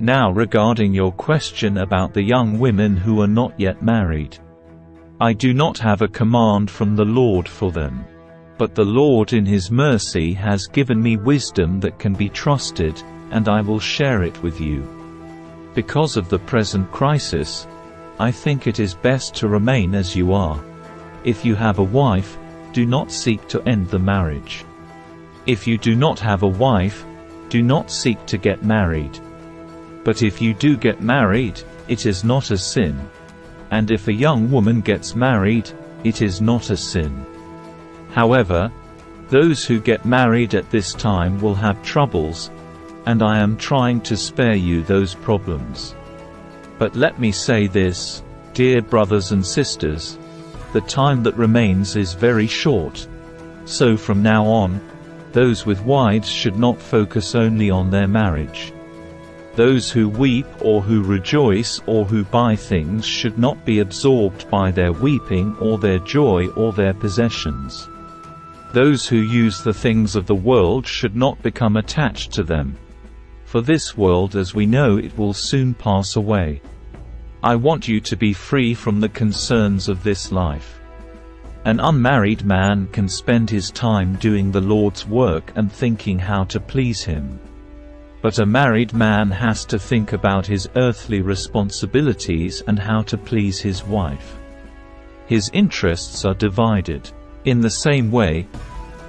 Now regarding your question about the young women who are not yet married. I do not have a command from the Lord for them. But the Lord in His mercy has given me wisdom that can be trusted, and I will share it with you. Because of the present crisis, I think it is best to remain as you are. If you have a wife, do not seek to end the marriage. If you do not have a wife, do not seek to get married. But if you do get married, it is not a sin. And if a young woman gets married, it is not a sin. However, those who get married at this time will have troubles, and I am trying to spare you those problems. But let me say this, dear brothers and sisters, the time that remains is very short. So from now on, those with wives should not focus only on their marriage. Those who weep or who rejoice or who buy things should not be absorbed by their weeping or their joy or their possessions. Those who use the things of the world should not become attached to them. For this world as we know it will soon pass away. I want you to be free from the concerns of this life. An unmarried man can spend his time doing the Lord's work and thinking how to please Him. But a married man has to think about his earthly responsibilities and how to please his wife. His interests are divided. In the same way,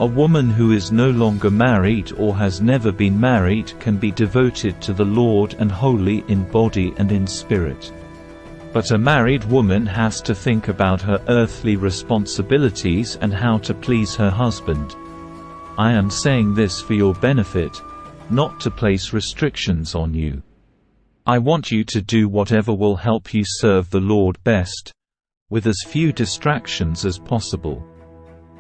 a woman who is no longer married or has never been married can be devoted to the Lord and holy in body and in spirit. But a married woman has to think about her earthly responsibilities and how to please her husband. I am saying this for your benefit, not to place restrictions on you. I want you to do whatever will help you serve the Lord best, with as few distractions as possible.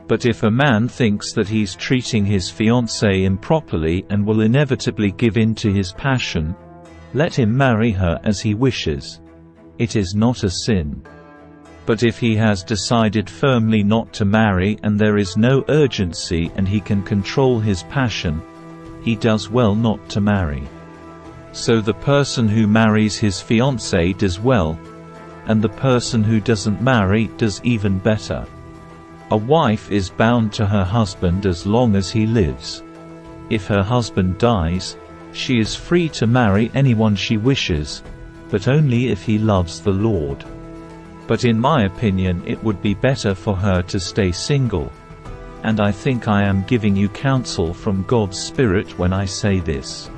But if a man thinks that he's treating his fiancée improperly and will inevitably give in to his passion, let him marry her as he wishes. It is not a sin. But if he has decided firmly not to marry and there is no urgency and he can control his passion, he does well not to marry. So the person who marries his fiancée does well, and the person who doesn't marry does even better. A wife is bound to her husband as long as he lives. If her husband dies, she is free to marry anyone she wishes, but only if he loves the Lord. But in my opinion it would be better for her to stay single. And I think I am giving you counsel from God's Spirit when I say this.